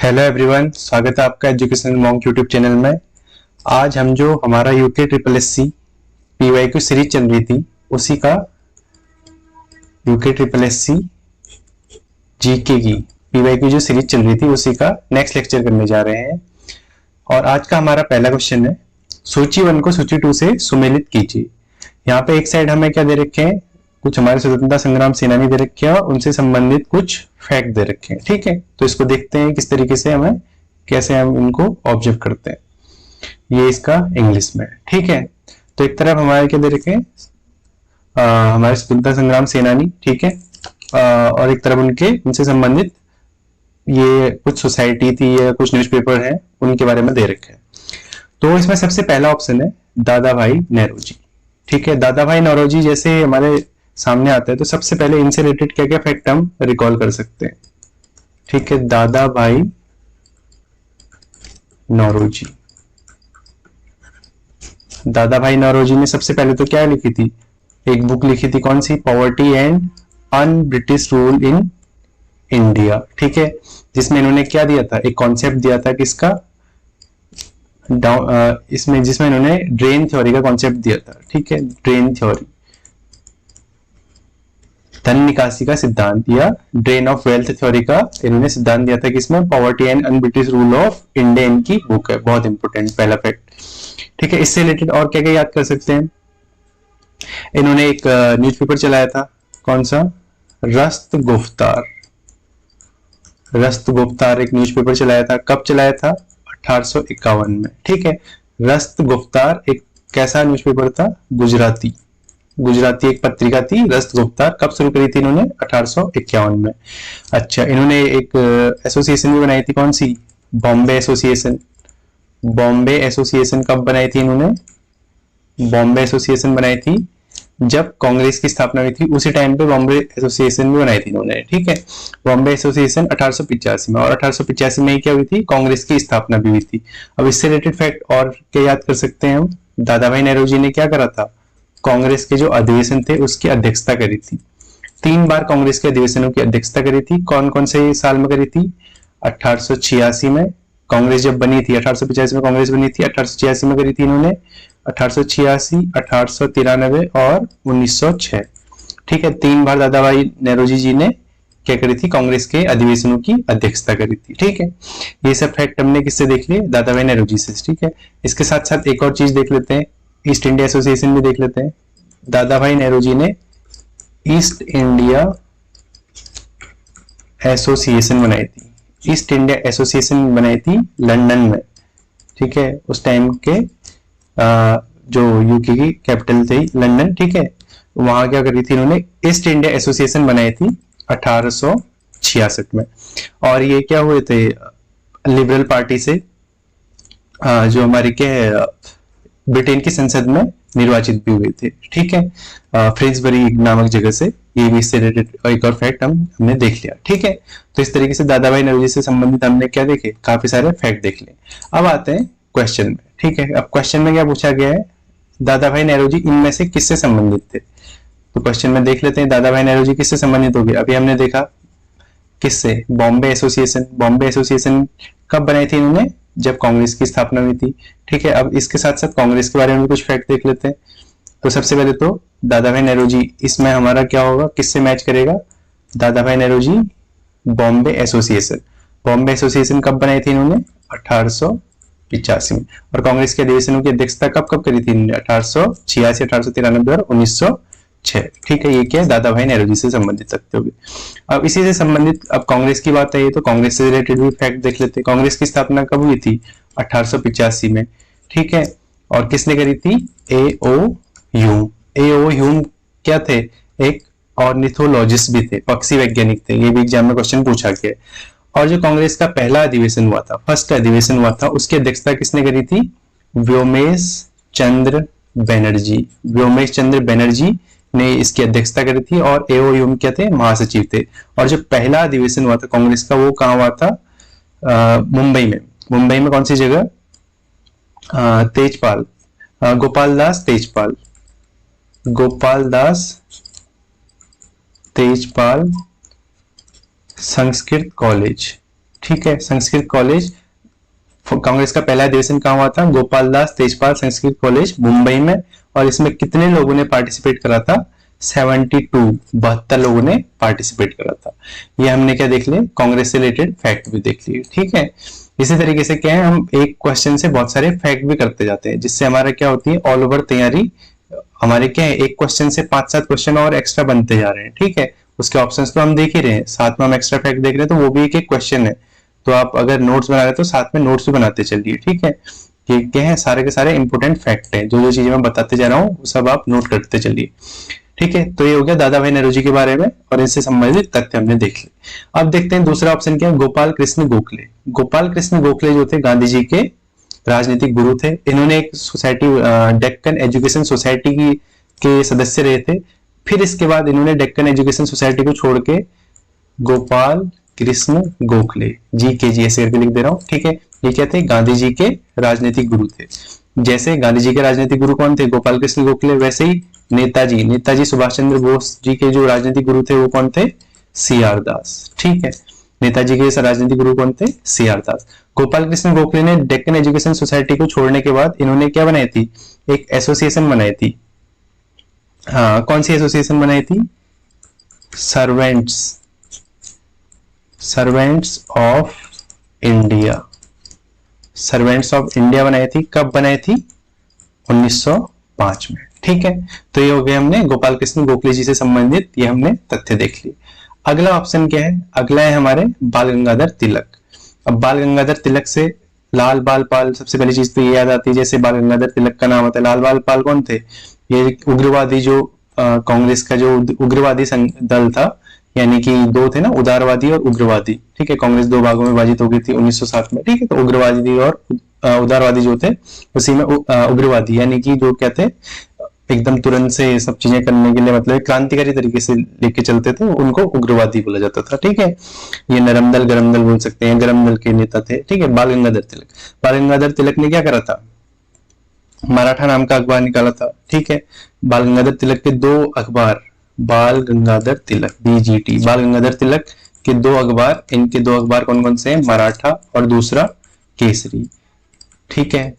Hello everyone, स्वागत है आपका एजुकेशन मॉन्क यूट्यूब चैनल में। आज हम जो हमारा UK triple S C PYQ series चल रही थी उसी का UK triple S C GK की पीवाईक्यू जो सीरीज चल रही थी उसी का नेक्स्ट लेक्चर करने जा रहे हैं। और आज का हमारा पहला क्वेश्चन है, सूची 1 को सूची 2 से सुमेलित कीजिए। यहाँ पे एक साइड हमें क्या दे रखे हैं, कुछ हमारे स्वतंत्रता संग्राम सेनानी दे रखे हैं और उनसे संबंधित कुछ फैक्ट दे रखे हैं। ठीक है, तो इसको देखते हैं किस तरीके से हमें कैसे हम इनको ऑब्जर्व करते हैं। ये इसका इंग्लिश में। ठीक है, तो एक तरफ हमारे क्या दे रखे हैं, हमारे स्वतंत्रता संग्राम सेनानी। ठीक है, और एक तरफ उनसे संबंधित ये कुछ सोसाइटी थी या कुछ न्यूज़पेपर है उनके बारे में दे रखे हैं। तो इसमें सबसे पहला ऑप्शन है दादा भाई नौरोजी। ठीक है, दादा भाई नौरोजी जैसे हमारे सामने आता है तो सबसे पहले इनसे रिलेटेड क्या क्या फैक्ट हम रिकॉल कर सकते हैं। ठीक है, दादा भाई नौरोजी। दादा भाई नौरोजी ने सबसे पहले तो क्या लिखी थी, एक बुक लिखी थी, कौन सी, poverty and un British rule in India. ठीक है, जिसमें इन्होंने क्या दिया था, एक कॉन्सेप्ट दिया था किसका, जिसमें इन्होंने ड्रेन थ्योरी का कॉन्सेप्ट दिया था। ठीक है, ड्रेन थ्योरी, धन निकासी का सिद्धांत या ड्रेन ऑफ वेल्थ थ्योरी का इन्होंने सिद्धांत दिया था किसमें, poverty and un British rule of India इनकी बुक है। बहुत इंपॉर्टेंट पहला फैक्ट। ठीक है, इससे रिलेटेड और क्या क्या याद कर सकते हैं, इन्होंने एक न्यूज़पेपर चलाया था, कौन सा, रस्त गुफ्तार। रस्त गुफ्तार एक न्यूज़पेपर चलाया था, कब चलाया था, 1851 में। ठीक है, रस्त गुफ्तार एक कैसा न्यूज़पेपर था, गुजराती एक पत्रिका थी रस्त गुफ्तार। कब शुरू करी थी इन्होंने, 1851 में। अच्छा, इन्होंने एक एसोसिएशन भी बनाई थी, कौन सी, बॉम्बे एसोसिएशन। बॉम्बे एसोसिएशन कब बनाई थी इन्होंने, बॉम्बे एसोसिएशन बनाई थी जब कांग्रेस की स्थापना हुई थी, उसी टाइम पे बॉम्बे एसोसिएशन भी बनाई थी इन्होंने। ठीक है, बॉम्बे एसोसिएशन 1885 में, और 1885 में ही क्या हुई थी, कांग्रेस की स्थापना भी हुई थी। अब इससे रिलेटेड फैक्ट और क्या याद कर सकते हैं हम, दादा भाई नौरोजी ने क्या करा था, कांग्रेस के जो अधिवेशन थे उसकी अध्यक्षता करी थी। 3 बार कांग्रेस के अधिवेशनों की अध्यक्षता करी थी। कौन कौन से साल में करी थी, 1886 में कांग्रेस जब बनी थी, 1885 में कांग्रेस बनी थी, 1886 में करी थी इन्होंने, 1886, 1893 और 1906। ठीक है, 3 बार दादा भाई नौरोजी जी ने क्या करी थी, कांग्रेस के अधिवेशनों की अध्यक्षता करी थी। ठीक है, ये सब फैक्ट हमने किससे देख लिए, दादा भाई नौरोजी से। ठीक है, इसके साथ साथ एक और चीज देख लेते हैं, ईस्ट इंडिया एसोसिएशन भी देख लेते हैं। दादा भाई नौरोजी ने ईस्ट इंडिया एसोसिएशन बनाई थी, ईस्ट इंडिया एसोसिएशन बनाई थी लंदन में। ठीक है, उस टाइम के जो यूके की कैपिटल थी लंदन। ठीक है, वहां क्या करी थी इन्होंने, ईस्ट इंडिया एसोसिएशन बनाई थी 1866 में। और ये क्या हुए थे, लिबरल पार्टी से जो हमारी क्या है ब्रिटेन की संसद में निर्वाचित भी हुए थे। ठीक है, फ्रिजबरी नामक जगह से, ये भी इससे रिलेटेड एक और फैक्ट हमने देख लिया। ठीक है, तो इस तरीके से दादा भाई नौरोजी से संबंधित हमने क्या देखे, काफी सारे फैक्ट देख लिए। अब आते हैं क्वेश्चन में। ठीक है, अब क्वेश्चन में क्या पूछा गया है, दादा भाई नौरोजी इनमें से किससे संबंधित थे। तो क्वेश्चन में देख लेते हैं, दादा भाई नौरोजी किससे संबंधित हो गए। अभी हमने देखा किससे, बॉम्बे एसोसिएशन। बॉम्बे एसोसिएशन कब बनाई थी इन्होंने, जब कांग्रेस की स्थापना हुई थी। ठीक है, अब इसके साथ साथ कांग्रेस के बारे में कुछ फैक्ट देख लेते हैं। तो सबसे पहले तो दादा भाई नौरोजी, इसमें हमारा क्या होगा, किससे मैच करेगा, दादा भाई नौरोजी बॉम्बे एसोसिएशन। बॉम्बे एसोसिएशन कब बनाई थी इन्होंने, 1885 में। और कांग्रेस के अधिवेशनों की अध्यक्षता कब कब करी थी, 1886, 1893 और 1906। ठीक है, ये क्या है, दादा भाई नौरोजी से संबंधित तथ्य हो गए। अब इसी से संबंधित, अब कांग्रेस की बात है तो कांग्रेस से रिलेटेड भी फैक्ट देख लेते हैं। कांग्रेस की स्थापना कब हुई थी, 1885 में। ठीक है, और किसने करी थी, ए.ओ. ह्यूम। ए.ओ. ह्यूम क्या थे, एक ऑर्निथोलॉजिस्ट भी थे, पक्षी वैज्ञानिक थे। ये भी एग्जाम में क्वेश्चन पूछा गया। और जो कांग्रेस का पहला अधिवेशन हुआ था, फर्स्ट अधिवेशन हुआ था, उसकी अध्यक्षता किसने करी थी, व्योमेश चंद्र बनर्जी। व्योमेश चंद्र बनर्जी ने इसकी अध्यक्षता करी थी। और ए.ओ. ह्यूम क्या थे, महासचिव थे। और जो पहला अधिवेशन हुआ था कांग्रेस का, वो कहाँ हुआ था, मुंबई में। मुंबई में कौन सी जगह, तेजपाल, गोपाल दास तेजपाल, गोपाल दास तेजपाल संस्कृत कॉलेज। ठीक है, संस्कृत कॉलेज, कांग्रेस का पहला अधिवेशन कहाँ हुआ था? गोपाल दास तेजपाल संस्कृत कॉलेज मुंबई में। और इसमें कितने लोगों ने पार्टिसिपेट करा था? 72, 72 लोगों ने पार्टिसिपेट करा था। ये हमने क्या देख लिया? कांग्रेस से रिलेटेड फैक्ट भी देख लिए, ठीक है। इसी तरीके से क्या है, हम एक क्वेश्चन से बहुत सारे फैक्ट भी करते जाते हैं, जिससे हमारा क्या होती है, ऑल ओवर तैयारी हमारे क्या है, एक क्वेश्चन से 5-7 क्वेश्चन और एक्स्ट्रा बनते जा रहे हैं, ठीक है। उसके ऑप्शंस तो हम देख ही रहे हैं, साथ में हम एक्स्ट्रा फैक्ट देख रहे हैं, तो वो भी एक एक क्वेश्चन है। तो आप अगर नोट्स बना रहे हैं तो साथ में नोट्स भी बनाते चलिए, ठीक है। ये क्या है, सारे के सारे इंपोर्टेंट फैक्ट हैं, जो जो चीजें मैं बताते जा रहा हूँ वो सब आप नोट करते चलिए, ठीक है। तो ये हो गया दादा भाई नौरोजी के बारे में, और इससे संबंधित तथ्य हमने देख लिए। अब देखते हैं दूसरा ऑप्शन क्या है, गोपाल कृष्ण गोखले। गोपाल कृष्ण गोखले जो थे गांधी जी के राजनीतिक गुरु थे। इन्होंने एक सोसाइटी, डेक्कन एजुकेशन सोसाइटी की के सदस्य रहे थे। फिर इसके बाद इन्होंने डेक्कन एजुकेशन सोसाइटी को छोड़ के गोपाल कृष्ण गोखले, जी के जी ऐसे करके लिख दे रहा हूँ, ठीक है। ये क्या थे? गांधी जी के राजनीतिक गुरु थे। जैसे गांधी जी के राजनीतिक गुरु कौन थे? गोपाल कृष्ण गोखले। वैसे ही नेताजी सुभाष चंद्र बोस जी के जो राजनीतिक गुरु थे वो कौन थे? सी आर दास, ठीक है। नेताजी के राजनीतिक गुरु कौन थे? सी आर दास। गोपाल कृष्ण गोखले ने डेक्कन एजुकेशन सोसाइटी को छोड़ने के बाद इन्होंने क्या बनाई थी? एक एसोसिएशन बनाई थी। हाँ, कौन सी एसोसिएशन बनाई थी? Servants of India. Servants of India बनाई थी। कब बनाई थी? 1905 में, ठीक है। तो ये हो गया हमने गोपाल कृष्ण गोखले जी से संबंधित ये हमने तथ्य देख लिए। अगला ऑप्शन क्या है? अगला है हमारे बाल गंगाधर तिलक। अब बाल गंगाधर तिलक से लाल बाल पाल, सबसे पहली चीज तो ये याद आती है, जैसे बाल गंगाधर तिलक का नाम होता है। लाल बाल पाल कौन थे? ये उग्रवादी, जो कांग्रेस का जो उग्रवादी दल था, यानी कि दो थे ना, उदारवादी और उग्रवादी, ठीक है। कांग्रेस दो भागों में विभाजित हो गई थी 1907 में, ठीक है। तो उग्रवादी और उदारवादी जो थे, उसी में उग्रवादी यानी कि जो क्या थे, एकदम तुरंत से सब चीजें करने के लिए, मतलब क्रांतिकारी तरीके से लेके चलते थे, उनको उग्रवादी बोला जाता था, ठीक है। ये नरम दल गरम दल बोल सकते हैं, गरम दल के नेता थे, ठीक है। बाल गंगाधर तिलक ने क्या करा था? मराठा नाम का अखबार निकाला था, ठीक है। बाल गंगाधर तिलक के दो अखबार, बाल गंगाधर तिलक BGT, बाल गंगाधर तिलक के दो अखबार, इनके दो अखबार कौन कौन से हैं? मराठा और दूसरा केसरी, ठीक है।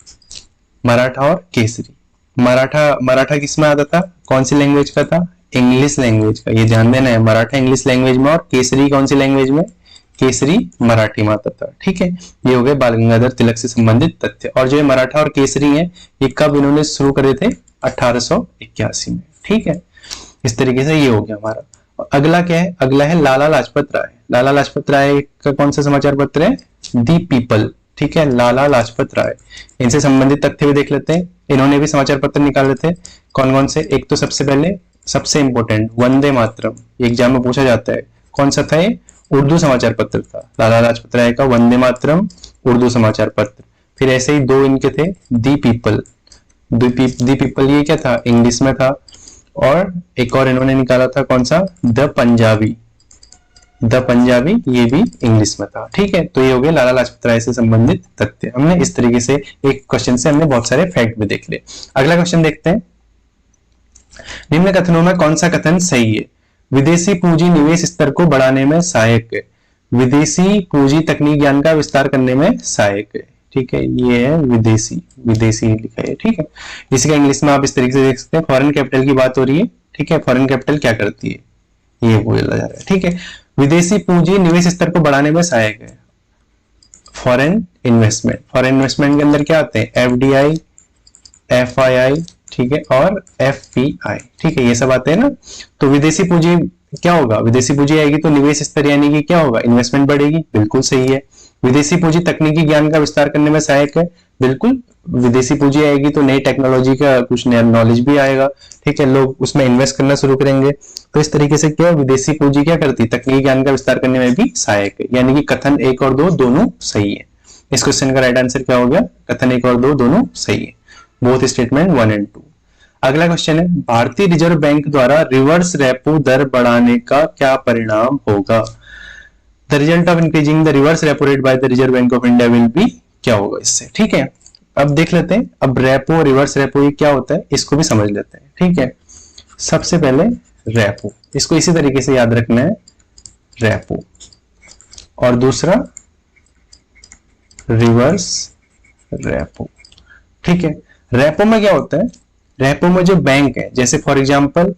मराठा और केसरी। मराठा किस में आता था? कौन सी लैंग्वेज का था? इंग्लिश लैंग्वेज का, ये ध्यान देना है। मराठा इंग्लिश लैंग्वेज में, और केसरी कौन सी लैंग्वेज में? केसरी मराठी में आता था, ठीक है। ये हो गए बाल गंगाधर तिलक से संबंधित तथ्य। और जो ये मराठा और केसरी है, ये कब इन्होंने शुरू करे थे? 1881 में, ठीक है। इस तरीके से ये हो गया हमारा। अगला क्या है? अगला है लाला लाजपत राय। लाला लाजपत राय का कौन सा समाचार पत्र है? दी पीपल, ठीक है। लाला लाजपत राय, इनसे संबंधित तथ्य भी देख लेते हैं। इन्होंने भी समाचार पत्र निकाले थे। कौन कौन से? एक तो सबसे पहले, सबसे इंपॉर्टेंट, वंदे मातरम, एग्जाम में पूछा जाता है। कौन सा था ये? उर्दू समाचार पत्र था लाला लाजपत राय का, वंदे मातरम उर्दू समाचार पत्र। फिर ऐसे ही दो इनके थे, दी पीपल। दी पीपल ये क्या था? इंग्लिश में था। और एक और इन्होंने निकाला था, कौन सा? द पंजाबी, ये भी इंग्लिश में था, ठीक है। तो ये हो गया लाला लाजपत राय से संबंधित तथ्य। हमने इस तरीके से एक क्वेश्चन से हमने बहुत सारे फैक्ट भी देख लिए। अगला क्वेश्चन देखते हैं। निम्न कथनों में कौन सा कथन सही है? विदेशी पूंजी निवेश स्तर को बढ़ाने में सहायक है। विदेशी पूंजी तकनीक ज्ञान का विस्तार करने में सहायक है, ठीक है। ये है विदेशी लिखा है, ठीक है। इसी का इंग्लिश में आप इस तरीके से देख सकते हैं। फॉरेन कैपिटल की बात हो रही है, ठीक है। फॉरेन कैपिटल क्या करती है, ये बोला जा रहा है, ठीक है। विदेशी पूंजी निवेश स्तर को बढ़ाने में सहायक है। फॉरेन इन्वेस्टमेंट के अंदर क्या आते हैं? FDI, FII, ठीक है, और FPI, ठीक है, ये सब आते हैं ना। तो विदेशी पूंजी क्या होगा? विदेशी पूंजी आएगी तो निवेश स्तर यानी कि क्या होगा? इन्वेस्टमेंट बढ़ेगी, बिल्कुल सही है। विदेशी पूंजी तकनीकी ज्ञान का विस्तार करने में सहायक है, बिल्कुल। विदेशी पूंजी आएगी तो नई टेक्नोलॉजी का कुछ नया नॉलेज भी आएगा, ठीक है। लोग उसमें इन्वेस्ट करना शुरू करेंगे। तो इस तरीके से क्या, विदेशी पूंजी क्या करती है? तकनीकी ज्ञान का विस्तार करने में भी सहायक है, यानी कि कथन 1 और 2 दोनों सही है। इस क्वेश्चन का राइट आंसर क्या हो गया? कथन 1 और 2 दोनों सही है, बोथ स्टेटमेंट 1 और 2। अगला क्वेश्चन है, भारतीय रिजर्व बैंक द्वारा रिवर्स रेपो दर बढ़ाने का क्या परिणाम होगा? The result of increasing the reverse repo rate by the reserve bank of India will be, क्या होगा इससे, ठीक है। अब देख लेते हैं, अब रेपो रिवर्स रेपो ये क्या होता है, इसको भी समझ लेते हैं, ठीक है। सबसे पहले रेपो, इसको इसी तरीके से याद रखना है, रेपो, और दूसरा रिवर्स रेपो। ठीक है, रेपो में क्या होता है, रेपो में जो बैंक है, जैसे फॉर एग्जांपल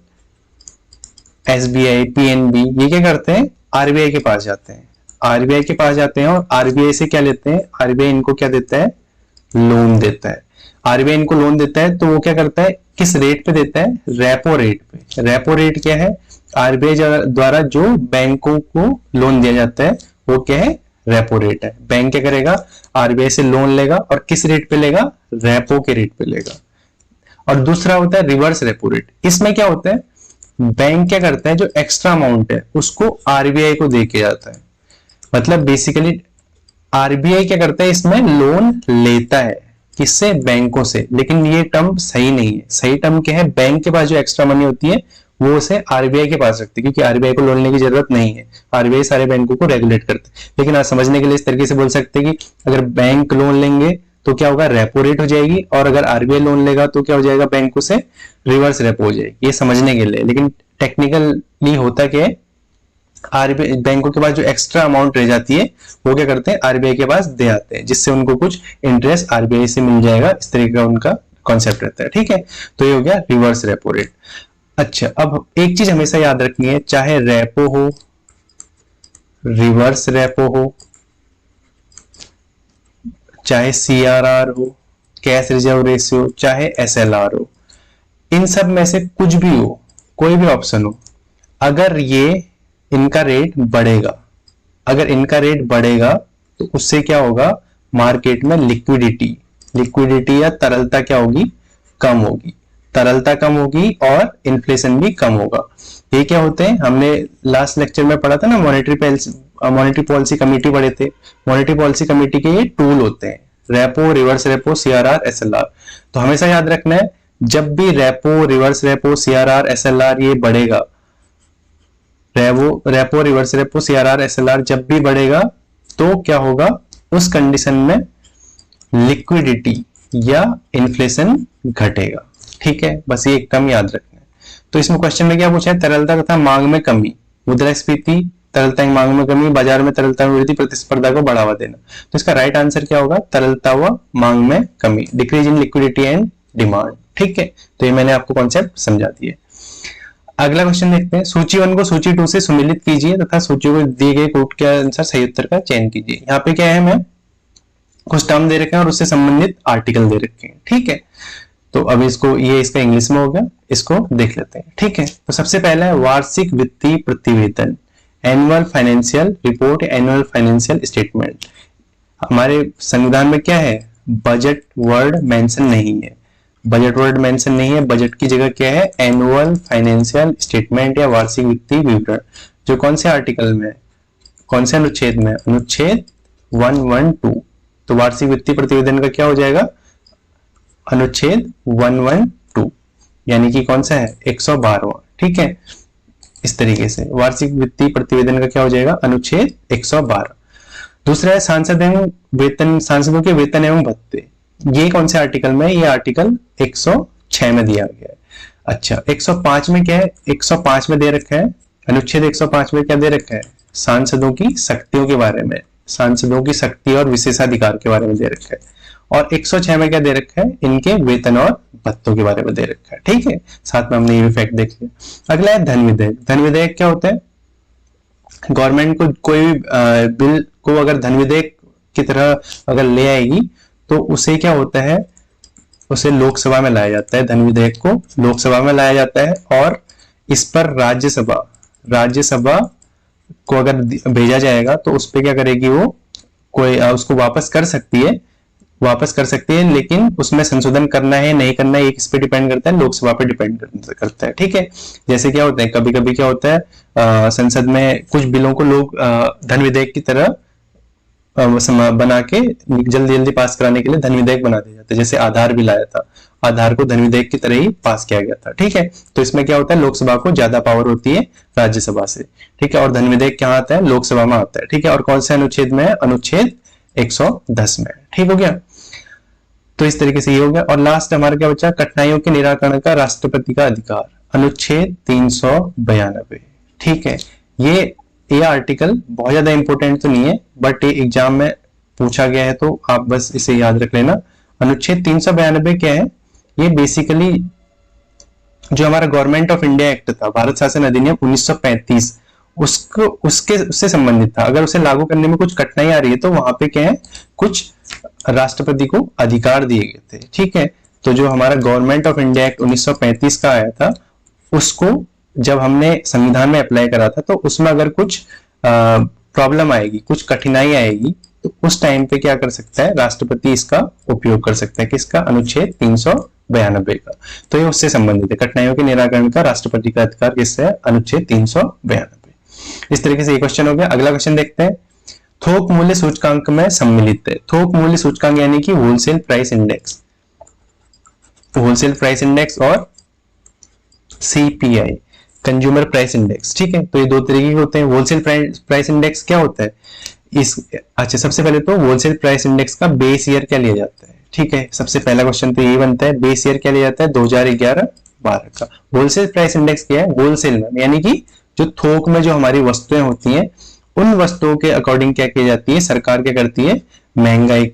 एसबीआई, पीएनबी, ये क्या करते हैं, आरबीआई के पास जाते हैं, आरबीआई के पास जाते हैं और आरबीआई से क्या लेते हैं, आरबीआई इनको क्या देता है, लोन देता है। आरबीआई इनको लोन देता है तो वो क्या करता है, किस रेट पे देता है, रेपो रेट पे। रेपो रेट क्या है, आरबीआई द्वारा जो बैंकों को लोन दिया जाता है वो क्या है, रेपो रेट है। बैंक क्या करेगा, आरबीआई से लोन लेगा और किस रेट पे लेगा, रेपो के रेट पे लेगा। और दूसरा होता है रिवर्स रेपो रेट। इसमें क्या होता है, बैंक क्या करता है, जो एक्स्ट्रा अमाउंट है उसको आरबीआई को दे के जाता है। मतलब बेसिकली आरबीआई क्या करता है, इसमें लोन लेता है, किससे, बैंकों से। लेकिन ये टर्म सही नहीं है। सही टर्म क्या है, बैंक के पास जो एक्स्ट्रा मनी होती है वो उसे आरबीआई के पास रखती है, क्योंकि आरबीआई को लोन लेने की जरूरत नहीं है, आरबीआई सारे बैंकों को रेगुलेट करते हैं। लेकिन आज समझने के लिए इस तरीके से बोल सकते हैं कि अगर बैंक लोन लेंगे तो क्या होगा, रेपो रेट हो जाएगी, और अगर आरबीआई लोन लेगा तो क्या हो जाएगा, बैंकों से रिवर्स रेपो हो जाएगी। ये समझने के लिए, लेकिन टेक्निकली होता क्या है, आरबीआई बैंकों के पास जो एक्स्ट्रा अमाउंट रह जाती है वो क्या करते हैं, आरबीआई के पास दे आते हैं, जिससे उनको कुछ इंटरेस्ट आरबीआई से मिल जाएगा। इस तरीके का उनका कॉन्सेप्ट रहता है। ठीक है, तो ये हो गया रिवर्स रेपो रेट। अच्छा, अब एक चीज हमेशा याद रखनी है, चाहे रेपो हो, रिवर्स रेपो हो, चाहे सीआरआर हो, कैश रिजर्व रेशियो, चाहे एसएलआर हो, इन सब में से कुछ भी हो, कोई भी ऑप्शन हो, अगर ये इनका रेट बढ़ेगा, अगर इनका रेट बढ़ेगा तो उससे क्या होगा, मार्केट में लिक्विडिटी, लिक्विडिटी या तरलता क्या होगी, कम होगी। तरलता कम होगी और इन्फ्लेशन भी कम होगा। ये क्या होते हैं, हमने लास्ट लेक्चर में पढ़ा था ना, मॉनेटरी पॉलिसी कमेटी पढ़े थे। मॉनेटरी पॉलिसी कमेटी के ये टूल होते हैं, repo, reverse repo, CRR, SLR. तो हमेशा याद रखना है, जब भी repo, reverse repo, CRR, SLR ये बढ़ेगा, repo, reverse repo, CRR, SLR जब भी बढ़ेगा तो क्या होगा, उस कंडीशन में लिक्विडिटी या इन्फ्लेशन घटेगा। ठीक है, बस ये एकदम याद रखना है। तो इसमें क्वेश्चन में क्या पूछा है, तरलता तथा मांग में कमी, मुद्रास्फीति, तरलता की मांग में कमी, बाजार में तरलता में वृद्धि, प्रतिस्पर्धा को बढ़ावा देना। तो इसका राइट आंसर क्या होगा, तरलता व मांग में कमी, decrease in liquidity and demand. ठीक है, तो ये मैंने आपको कॉन्सेप्ट समझा दिए। अगला क्वेश्चन देखते हैं, सूची 1 को सूची 2 से सुमिलित कीजिए तथा सूची को दिए गए कोड के अनुसार सही उत्तर का चयन कीजिए। यहाँ पे क्या है, मैं कुछ टर्म दे रखे हैं और उससे संबंधित आर्टिकल दे रखे हैं। ठीक है, तो अब इसको, ये इसका इंग्लिश में हो गया, इसको देख लेते हैं। ठीक है, तो सबसे पहला है वार्षिक वित्तीय प्रतिवेदन, annual financial report, annual financial statement. हमारे संविधान में क्या है, बजट वर्ड मेंशन नहीं है, बजट वर्ड मेंशन नहीं है, बजट की जगह क्या है, एनुअल फाइनेंशियल स्टेटमेंट या वार्षिक वित्तीय विवरण। जो कौन से आर्टिकल में, कौन से अनुच्छेद में, अनुच्छेद 112। तो वार्षिक वित्तीय प्रतिवेदन का क्या हो जाएगा, अनुच्छेद 112, यानी कि कौन सा है, 112वां। ठीक है, इस तरीके से वार्षिक वित्तीय प्रतिवेदन का क्या हो जाएगा, अनुच्छेद 112। दूसरा है सांसद एवं वेतन, सांसदों के वेतन एवं भत्ते। ये कौन से आर्टिकल में, ये आर्टिकल 106 में दिया गया है। अच्छा, 105 में क्या है, 105 में दे रखा है, अनुच्छेद 105 में क्या दे रखा है, सांसदों की शक्तियों के बारे में, सांसदों की शक्ति और विशेषाधिकार के बारे में दे रखा है। और 106 में क्या दे रखा है, इनके वेतन और भत्तों के बारे में दे रखा है। ठीक है, साथ में हमने ये भी फैक्ट देख लिया। अगला है धन विधेयक। धन विधेयक क्या होता है, गवर्नमेंट को कोई भी बिल को अगर धन विधेयक की तरह अगर ले आएगी तो उसे क्या होता है, उसे लोकसभा में लाया जाता है, धन विधेयक को लोकसभा में लाया जाता है, और इस पर राज्यसभा को अगर भेजा जाएगा तो उस पर क्या करेगी, वो कोई उसको वापस कर सकती है, लेकिन उसमें संशोधन करना है नहीं करना है, किस पे डिपेंड करता है, लोकसभा पे डिपेंड करता है। ठीक है, जैसे क्या होता है, कभी कभी क्या होता है, संसद में कुछ बिलों को लोग धन विधेयक की तरह बना के जल्दी जल्दी पास कराने के लिए धन विधेयक बना दिया जाता है। जैसे आधार बिल आया था, आधार को धन विधेयक की तरह ही पास किया गया था। ठीक है, तो इसमें क्या होता है, लोकसभा को ज्यादा पावर होती है राज्यसभा से। ठीक है, और धन विधेयक कहाँ आता है, लोकसभा में आता है। ठीक है, और कौन से अनुच्छेद में है, अनुच्छेद 110 में। ठीक हो गया, तो इस तरीके से ये हो गया। और लास्ट हमारा क्या बचा, कठिनाइयों के निराकरण का राष्ट्रपति का अधिकार, अनुच्छेद 392। ठीक है, ये आर्टिकल बहुत ज्यादा इंपॉर्टेंट तो नहीं है, बट ये एग्जाम में पूछा गया है तो आप बस इसे याद रख लेना। अनुच्छेद 392 क्या है, ये बेसिकली जो हमारा गवर्नमेंट ऑफ इंडिया एक्ट था, भारत शासन अधिनियम 1935, उसको उससे संबंधित था। अगर उसे लागू करने में कुछ कठिनाई आ रही है तो वहां पे क्या है, कुछ राष्ट्रपति को अधिकार दिए गए थे, ठीक है। तो जो हमारा गवर्नमेंट ऑफ इंडिया एक्ट 1935 का आया था, उसको जब हमने संविधान में अप्लाई करा था, तो उसमें अगर कुछ प्रॉब्लम आएगी, कुछ कठिनाई आएगी, तो उस टाइम पे क्या कर सकता है, राष्ट्रपति इसका उपयोग कर सकता है। किसका, अनुच्छेद 392 का। तो ये उससे संबंधित है, कठिनाइयों के निराकरण का राष्ट्रपति का अधिकार किससे है, अनुच्छेद 392। इस तरीके से ये क्वेश्चन हो गया। अगला क्वेश्चन देखते हैं, थोक मूल्य सूचकांक में सम्मिलित है। थोक मूल्य सूचकांक यानी कि wholesale price index, wholesale price index और सीपीआई, कंज्यूमर प्राइस इंडेक्स, ठीक है। तो ये दो तरीके के होते हैं। होलसेल प्राइस इंडेक्स क्या होता है, अच्छा सबसे पहले तो होलसेल प्राइस इंडेक्स का बेस ईयर क्या लिया जाता है, ठीक है। सबसे पहला क्वेश्चन तो यही बनता है, बेस ईयर क्या लिया जाता है, 2011-12 का। होलसेल प्राइस इंडेक्स क्या है, होलसेल में यानी कि जो थोक में जो हमारी वस्तुएं होती हैं, उन वस्तुओं के अकॉर्डिंग क्या की जाती है, सरकार क्या करती है, महंगाई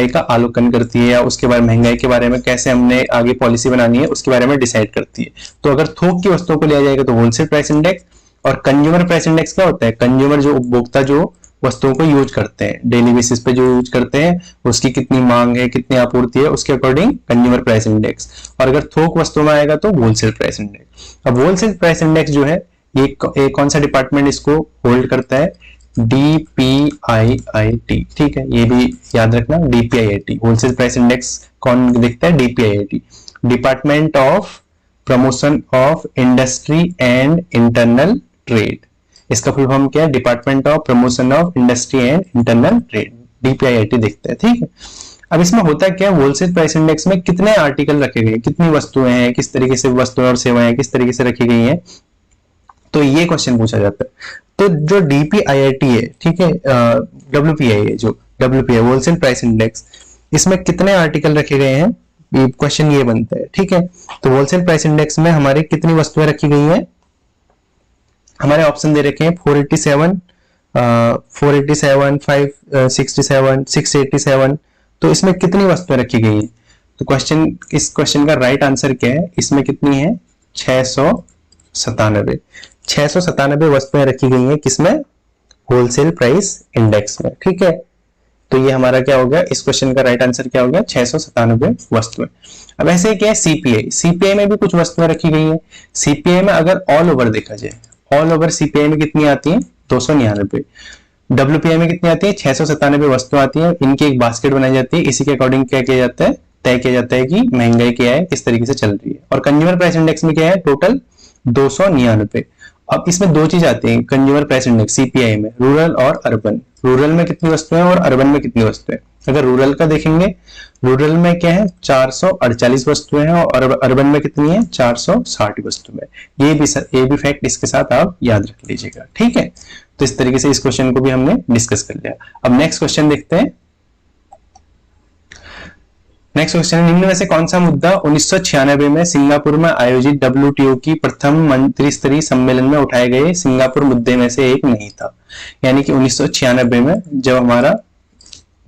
का आलोकन करती है, या उसके बारे महंगाई के बारे में कैसे हमने आगे पॉलिसी बनानी है उसके बारे में डिसाइड करती है। तो अगर थोक की वस्तुओं को लिया जाएगा तो होलसेल प्राइस इंडेक्स। और कंज्यूमर प्राइस इंडेक्स क्या होता है, कंज्यूमर जो उपभोक्ता जो वस्तुओं को यूज करते हैं, डेली बेसिस पे जो यूज करते हैं, उसकी कितनी मांग है, कितनी आपूर्ति है, उसके अकॉर्डिंग कंज्यूमर प्राइस इंडेक्स। और अगर थोक वस्तुओं में आएगा तो होलसेल प्राइस इंडेक्स। अब होलसेल प्राइस इंडेक्स जो है, ये कौन सा डिपार्टमेंट इसको होल्ड करता है, DPIIT, ठीक है, ये भी याद रखना, DPIIT। होलसेल प्राइस इंडेक्स कौन देखता है, DPIIT, department of promotion of industry and internal trade. इसका फुल फॉर्म क्या है, department of promotion of industry and internal trade, DPIIT देखते हैं, ठीक है। अब इसमें होता क्या है, होलसेल प्राइस इंडेक्स में कितने आर्टिकल रखे गए, कितनी वस्तुएं हैं, किस तरीके से वस्तुएं और सेवाएं किस तरीके से रखी गई हैं, तो ये क्वेश्चन पूछा जाता है। तो जो DPIIT है, ठीक है, WPI है, जो WPI होलसेल प्राइस इंडेक्स, इसमें कितने आर्टिकल रखे गए हैं, ये क्वेश्चन ये बनता है, ठीक है। तो होलसेल प्राइस इंडेक्स में हमारे कितनी वस्तुएं रखी गई हैं, हमारे ऑप्शन दे रखे हैं 487, 567, 687। तो इसमें कितनी वस्तुएं रखी गई हैं, तो क्वेश्चन, इस क्वेश्चन का राइट आंसर क्या है, इसमें कितनी है, 697 वस्तुएं रखी गई हैं, किसमें, होलसेल प्राइस इंडेक्स में, ठीक है। तो ये हमारा क्या हो गया, इस क्वेश्चन का राइट आंसर क्या हो गया, 697 वस्तुएं। अब ऐसे क्या है, सीपीआई में भी कुछ वस्तुएं रखी गई हैं। सीपीआई में अगर ऑल ओवर देखा जाए, ऑल ओवर सीपीआई में कितनी आती है, 299। WPI में कितनी आती है, 697 वस्तुएं आती है। इनकी एक बास्केट बनाई जाती है, इसी के अकॉर्डिंग क्या किया जाता है, तय किया जाता है कि महंगाई क्या है, किस तरीके से चल रही है। और कंज्यूमर प्राइस इंडेक्स में क्या है, टोटल 299। अब इसमें दो चीज आती है कंज्यूमर प्राइस इंडेक्स सीपीआई में, रूरल और अर्बन। रूरल में कितनी वस्तुएं और अर्बन में कितनी वस्तुएं। अगर रूरल का देखेंगे, रूरल में क्या है, 448 वस्तुएं हैं, और अर्बन में कितनी है, 460 वस्तुएं। ये भी फैक्ट इसके साथ आप याद रख लीजिएगा, ठीक है। तो इस तरीके से इस क्वेश्चन को भी हमने डिस्कस कर लिया। अब नेक्स्ट क्वेश्चन देखते हैं। नेक्स्ट क्वेश्चन, निम्न में से कौन सा मुद्दा 1996 में सिंगापुर में आयोजित WTO की प्रथम मंत्री स्तरीय सम्मेलन में उठाए गए सिंगापुर मुद्दे में से एक नहीं था। यानी कि 1996 में जब हमारा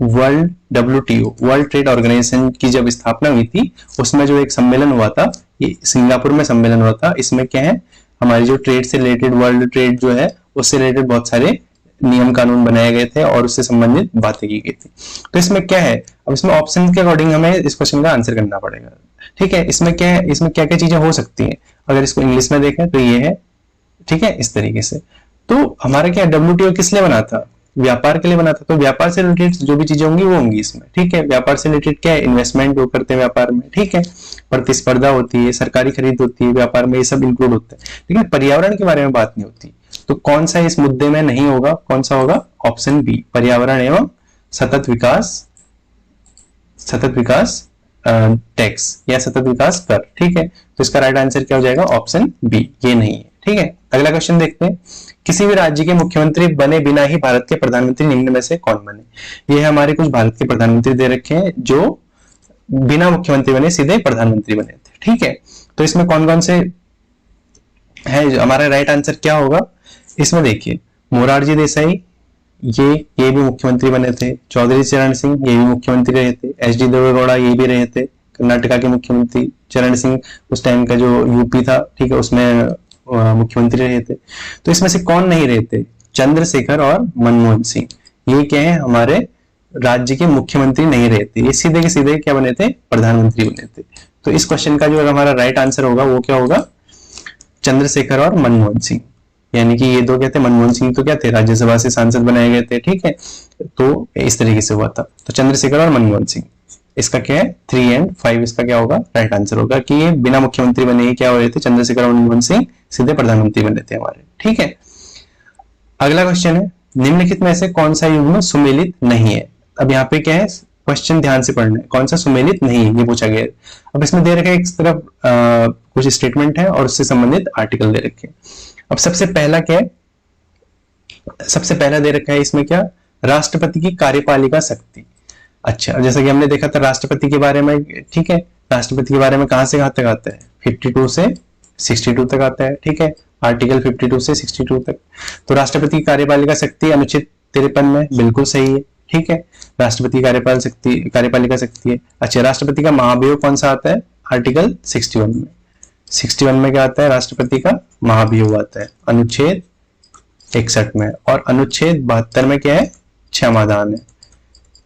WTO वर्ल्ड ट्रेड ऑर्गेनाइजेशन की जब स्थापना हुई थी, उसमें जो एक सम्मेलन हुआ था, ये सिंगापुर में सम्मेलन हुआ था। इसमें क्या है, हमारी जो ट्रेड से रिलेटेड, वर्ल्ड ट्रेड जो है उससे रिलेटेड बहुत सारे नियम कानून बनाए गए थे और उससे संबंधित बातें की गई थी। तो इसमें क्या है, अब इसमें ऑप्शन के अकॉर्डिंग हमें इस क्वेश्चन का आंसर करना पड़ेगा, ठीक है। इसमें क्या है, इसमें क्या क्या चीजें हो सकती हैं, अगर इसको इंग्लिश में देखें तो ये है, ठीक है, इस तरीके से। तो हमारा क्या WTO किस लिए बना था, व्यापार के लिए बना था। तो व्यापार से रिलेटेड जो भी चीजें होंगी वो होंगी इसमें, ठीक है। व्यापार से रिलेटेड क्या है, इन्वेस्टमेंट वो करते हैं व्यापार में, ठीक है, प्रतिस्पर्धा होती है, सरकारी खरीद होती है व्यापार में, ये सब इंक्लूड होता है। लेकिन पर्यावरण के बारे में बात नहीं होती। तो कौन सा इस मुद्दे में नहीं होगा, कौन सा होगा, ऑप्शन बी, पर्यावरण एवं सतत विकास टैक्स या सतत विकास कर, ठीक है। तो इसका राइट आंसर क्या हो जाएगा, ऑप्शन बी, ये नहीं है, ठीक है। अगला क्वेश्चन देखते हैं, किसी भी राज्य के मुख्यमंत्री बने बिना ही भारत के प्रधानमंत्री निम्न में से कौन बने। ये हमारे कुछ भारत के प्रधानमंत्री दे रखे हैं जो बिना मुख्यमंत्री बने सीधे प्रधानमंत्री बने थे, ठीक है। तो इसमें कौन कौन से है, हमारा राइट आंसर क्या होगा, इसमें देखिए, मोरारजी देसाई, ये भी मुख्यमंत्री बने थे। चौधरी चरण सिंह ये भी मुख्यमंत्री रहे थे। एच.डी. देवेगौड़ा ये भी रहे थे कर्नाटका के मुख्यमंत्री। चरण सिंह उस टाइम का जो यूपी था, ठीक है, उसमें मुख्यमंत्री रहे थे। तो इसमें से कौन नहीं रहे थे? चंद्रशेखर और मनमोहन सिंह, ये क्या है, हमारे राज्य के मुख्यमंत्री नहीं रहे थे, ये सीधे के सीधे क्या बने थे? प्रधानमंत्री बने थे। तो इस क्वेश्चन का जो हमारा राइट आंसर होगा वो क्या होगा? चंद्रशेखर और मनमोहन सिंह। यानी कि ये दो क्या थे? मनमोहन सिंह तो क्या थे? राज्यसभा से सांसद बनाए गए थे, ठीक है, तो इस तरीके से हुआ था। तो चंद्रशेखर और मनमोहन सिंह, इसका क्या है? 3 और 5 इसका क्या होगा? राइट आंसर होगा कि ये बिना मुख्यमंत्री बने ही क्या हो रहे थे? चंद्रशेखर और मनमोहन सिंह सीधे प्रधानमंत्री बने थे हमारे, ठीक है। अगला क्वेश्चन है, निम्नलिखित में से कौन सा युग्म सुमेलित नहीं है? अब यहाँ पे क्या है, क्वेश्चन ध्यान से पढ़ना है, कौन सा सुमेलित नहीं है ये पूछा गया है। अब इसमें दे रखा है एक तरफ कुछ स्टेटमेंट है और उससे संबंधित आर्टिकल दे रखे हैं। अब सबसे पहला क्या है? सबसे पहला दे रखा है इसमें क्या? राष्ट्रपति की कार्यपालिका शक्ति। अच्छा, जैसा कि हमने देखा था राष्ट्रपति के बारे में, ठीक है, राष्ट्रपति के बारे में कहां से कहां तक आता है? 52 से 62 तक आता है, ठीक है, आर्टिकल 52 से 62 तक। तो राष्ट्रपति की कार्यपालिका शक्ति अनुच्छेद 53 में बिल्कुल सही है, ठीक है, राष्ट्रपति कार्यपालिका शक्ति है। अच्छा, राष्ट्रपति का महाभियोग कौन सा आता है? आर्टिकल 61 में। 61 में क्या आता है? राष्ट्रपति का महाभियोग आता है अनुच्छेद 61 में। और अनुच्छेद 72 में क्या है? क्षमादान है,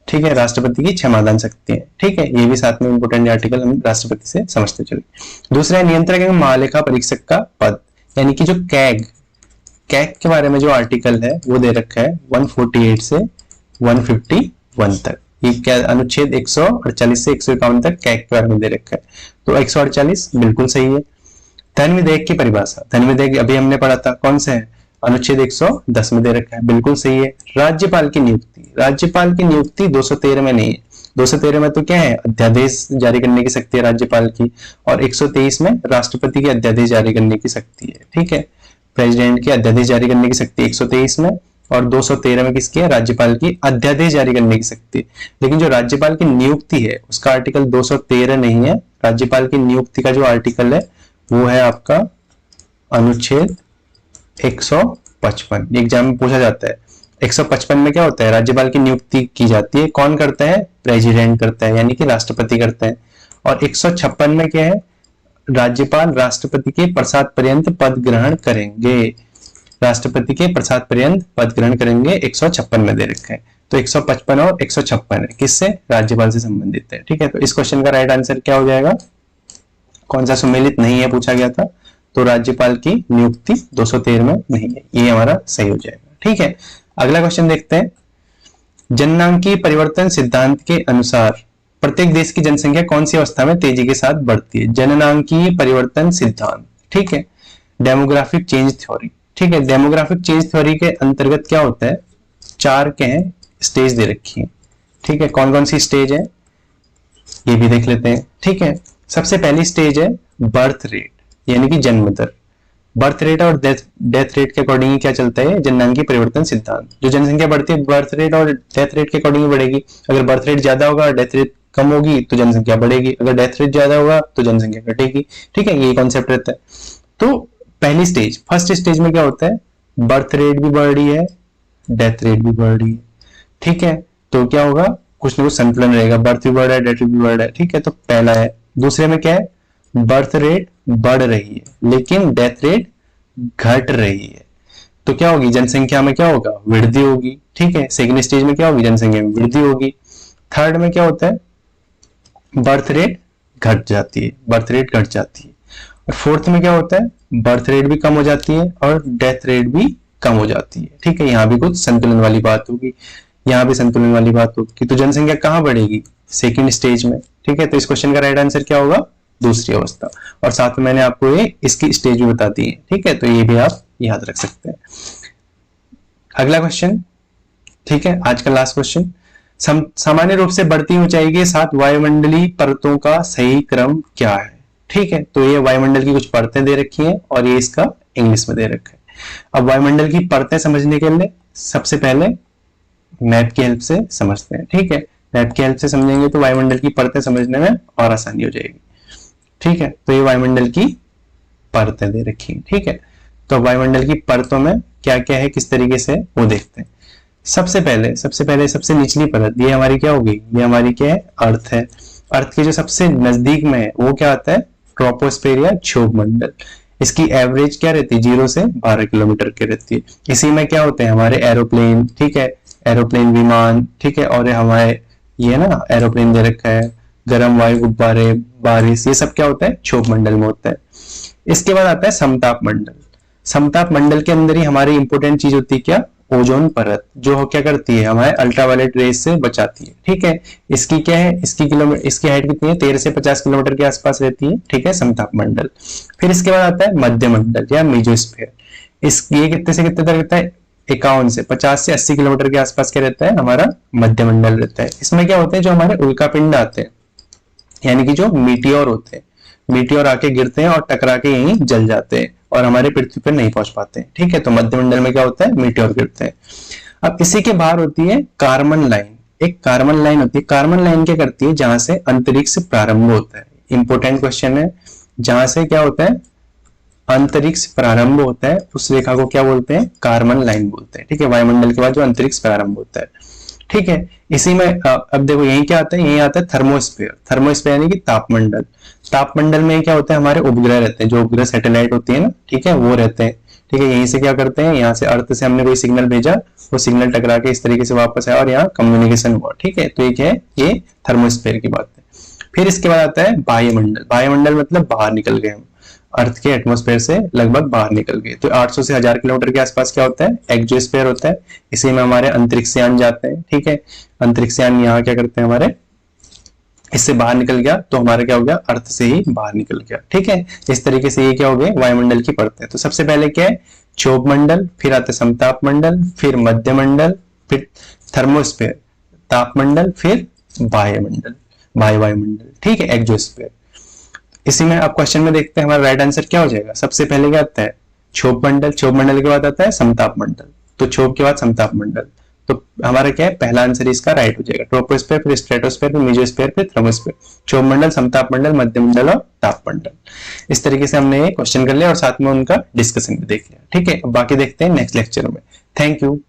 ठीक है, राष्ट्रपति की क्षमादान शक्ति है, ठीक है, ये भी साथ में इंपोर्टेंट आर्टिकल हम राष्ट्रपति से समझते चले। दूसरा है नियंत्रक एवं महालेखा परीक्षक का पद, यानी कि जो कैग के बारे में जो आर्टिकल है वो दे रखा है 148 से 151 तक। ये क्या? अनुच्छेद 148 से 151 तक कैग के बारे में दे रखा है। तो 148 बिल्कुल सही है। धन विधेयक की परिभाषा, धन विधेयक अभी हमने पढ़ा था, कौन सा है? अनुच्छेद 110 में दे रखा है, बिल्कुल सही है। राज्यपाल की नियुक्ति 213 में नहीं है। 213 में तो क्या है? अध्यादेश जारी करने की शक्ति है राज्यपाल की, और 123 में राष्ट्रपति के अध्यादेश जारी करने की शक्ति है, ठीक है, प्रेसिडेंट के अध्यादेश जारी करने की शक्ति 123 में, और 213 में किसकी है? राज्यपाल की अध्यादेश जारी करने की शक्ति। लेकिन जो राज्यपाल की नियुक्ति है उसका आर्टिकल 213 नहीं है। राज्यपाल की नियुक्ति का जो आर्टिकल है वो है आपका अनुच्छेद 155। एग्जाम में पूछा जाता है। 155 में क्या होता है? राज्यपाल की नियुक्ति की जाती है, कौन करता है? प्रेसिडेंट करता है, यानी कि राष्ट्रपति करता है। और 156 में क्या है? राज्यपाल राष्ट्रपति के प्रसाद पर्यंत पद ग्रहण करेंगे, राष्ट्रपति के प्रसाद पर्यंत पद ग्रहण करेंगे, 156 में दे रखा है। तो 155 और 156 है, किससे? राज्यपाल से संबंधित है, ठीक है। तो इस क्वेश्चन का राइट आंसर क्या हो जाएगा? कौन सा सुमेलित नहीं है पूछा गया था, तो राज्यपाल की नियुक्ति 213 में नहीं है, ये हमारा सही हो जाएगा, ठीक है। अगला क्वेश्चन देखते हैं। जननांकीय परिवर्तन सिद्धांत के अनुसार प्रत्येक देश की जनसंख्या कौन सी अवस्था में तेजी के साथ बढ़ती है? जननांकीय परिवर्तन सिद्धांत, ठीक है, डेमोग्राफिक चेंज थ्योरी, ठीक है। डेमोग्राफिक चेंज थ्योरी के अंतर्गत क्या होता है? 4 के हैं स्टेज दे रखी है, ठीक है। कौन कौन सी स्टेज है ये भी देख लेते हैं, ठीक है। सबसे पहली स्टेज है बर्थ रेट, यानी कि जन्म दर। बर्थ रेट और डेथ रेट के अकॉर्डिंग क्या चलता है? जननांकीय परिवर्तन सिद्धांत। जो जनसंख्या बढ़ती है बर्थ रेट और डेथ रेट के अकॉर्डिंग बढ़ेगी। अगर बर्थ रेट ज्यादा होगा और डेथ रेट कम होगी तो जनसंख्या बढ़ेगी, अगर डेथ रेट ज्यादा होगा तो जनसंख्या घटेगी, ठीक है, यही कॉन्सेप्ट रहता है। तो पहली स्टेज, फर्स्ट स्टेज में क्या होता है? बर्थ रेट भी बढ़ रही है, डेथ रेट भी बढ़ रही है, ठीक है। तो क्या होगा? कुछ ना कुछ संतुलन रहेगा, बर्थ भी बढ़ रहा है, डेथ भी बढ़ रहा है, ठीक है। तो पहला है। दूसरे में क्या है? बर्थ रेट बढ़ रही है लेकिन डेथ रेट घट रही है, तो क्या होगी? जनसंख्या में क्या होगा? वृद्धि होगी, ठीक है। सेकंड स्टेज में क्या होगी? जनसंख्या में वृद्धि होगी। थर्ड में क्या होता है? बर्थ रेट घट जाती है, बर्थ रेट घट जाती है। और फोर्थ में क्या होता है? बर्थ रेट भी कम हो जाती है और डेथ रेट भी कम हो जाती है, ठीक है। यहाँ भी कुछ संतुलन वाली बात होगी, यहाँ भी संतुलन वाली बात होगी। तो जनसंख्या कहाँ बढ़ेगी? सेकंड स्टेज में, ठीक है। तो इस क्वेश्चन का राइट आंसर क्या होगा? दूसरी अवस्था। और साथ में मैंने आपको ये इसकी स्टेज भी बता दी है, ठीक है, तो ये भी आप याद रख सकते हैं। अगला क्वेश्चन, ठीक है, आज का लास्ट क्वेश्चन। सामान्य रूप से बढ़ती ऊंचाई के साथ वायुमंडलीय परतों का सही क्रम क्या है? ठीक है, तो ये वायुमंडल की कुछ परतें दे रखी हैं और ये इसका इंग्लिश में दे रखा है। अब वायुमंडल की परतें समझने के लिए सबसे पहले मैप की हेल्प से समझते हैं, ठीक है। मैप की हेल्प से समझेंगे तो वायुमंडल की परतें समझने में और आसानी हो जाएगी, ठीक है। तो ये वायुमंडल की परतें दे रखी है, ठीक है। तो वायुमंडल की परतों में क्या क्या है, किस तरीके से, वो देखते हैं। सबसे पहले सबसे निचली परत, ये हमारी क्या होगी, ये हमारी क्या है, अर्थ है। अर्थ के जो सबसे नजदीक में है वो क्या आता है, ट्रोपोस्फेयर या क्षोभ मंडल। इसकी एवरेज क्या रहती है, 0 से 12 किलोमीटर की रहती है। इसी में क्या होते हैं हमारे एरोप्लेन, ठीक है, एरोप्लेन विमान, ठीक है, और हमारे ये ना एरोप्लेन दे रखा है, गर्म वायु गुब्बारे, बारिश, ये सब क्या होता है, क्षोभ मंडल में होता है। इसके बाद आता है समताप मंडल। समताप मंडल के अंदर ही हमारी इंपोर्टेंट चीज होती है क्या, ओजोन परत, जो क्या करती है, हमारे अल्ट्रावायलेट रेज से बचाती है, ठीक है। इसकी क्या है, इसकी हाइट कितनी है, 13 से 50 किलोमीटर के आसपास रहती है, ठीक है, समताप मंडल। फिर इसके बाद आता है मध्य मंडल या मेसोस्फीयर। ये कितने से कितने तक रहता है, 51 से 50 से 80 किलोमीटर के आसपास क्या रहता है, हमारा मध्य मंडल रहता है। इसमें क्या होते हैं, जो हमारे उल्कापिंड आते हैं, यानी कि जो मीटियोर होते हैं, मीटियोर आके गिरते हैं और टकरा के यहीं जल जाते हैं और हमारे पृथ्वी पर नहीं पहुंच पाते, ठीक है। तो मध्य मंडल में क्या होता है, मीटियोर गिरते हैं। अब इसी के बाहर होती है कार्बन लाइन। एक कार्बन लाइन होती है। कार्बन लाइन क्या करती है, जहां से अंतरिक्ष प्रारंभ होता है। इंपोर्टेंट क्वेश्चन है, जहां से क्या होता है, अंतरिक्ष प्रारंभ होता है, उस रेखा को क्या बोलते हैं, कार्बन लाइन बोलते हैं, ठीक है। वायुमंडल के बाद जो अंतरिक्ष प्रारंभ होता है, ठीक है। इसी में अब देखो यही क्या आता है, यही आता है थर्मोस्फीयर। थर्मोस्फीयर यानी कि तापमंडल। तापमंडल में क्या होता है, हमारे उपग्रह रहते हैं, जो उपग्रह सैटेलाइट होती है ना, ठीक है, वो रहते हैं, ठीक है। यहीं से क्या करते हैं, यहाँ से अर्थ से हमने कोई सिग्नल भेजा, वो सिग्नल टकरा के इस तरीके से वापस आया और यहाँ कम्युनिकेशन हुआ, ठीक है। तो एक है ये थर्मोस्फीयर की बात है। फिर इसके बाद आता है वायुमंडल। वायुमंडल मतलब बाहर निकल गए हम, अर्थ के एटमॉस्फेयर से लगभग बाहर निकल गए। तो 800 से 1000 किलोमीटर के आसपास क्या होता है, एक्सोस्फीयर होता है। इसी में हमारे अंतरिक्षयान जाते हैं, ठीक है। अंतरिक्षयान यहाँ क्या करते हैं, हमारे इससे बाहर निकल गया तो हमारा क्या हो गया, अर्थ से ही बाहर निकल गया, ठीक है। इस तरीके से ये क्या हो गए, वायुमंडल की परतें। तो सबसे पहले क्या है, क्षोभ मंडल, फिर आता है समताप मंडल, फिर मध्य मंडल, फिर थर्मोस्फीयर, तापमंडल, फिर वायुमंडल, वायुमंडल, ठीक है, एक्सोस्फीयर। इसी में आप क्वेश्चन में देखते हैं हमारा राइट आंसर क्या हो जाएगा। सबसे पहले क्या आता है, क्षोभ मंडल, क्षोभ मंडल के बाद आता है समताप मंडल, तो क्षोभ के बाद समताप मंडल। तो हमारा क्या है, पहला आंसर इसका राइट हो जाएगा। ट्रोपोस्फीयर, फिर स्ट्रेटोस्फीयर, फिर मेसोस्फीयर, फिर थर्मोस्फीयर, क्षोभ मंडल, समताप मंडल, मध्य मंडल और ताप मंडल। इस तरीके से हमने ये क्वेश्चन कर लिया और साथ में उनका डिस्कशन भी देख लिया, ठीक है। बाकी देखते हैं नेक्स्ट लेक्चर में। Thank you.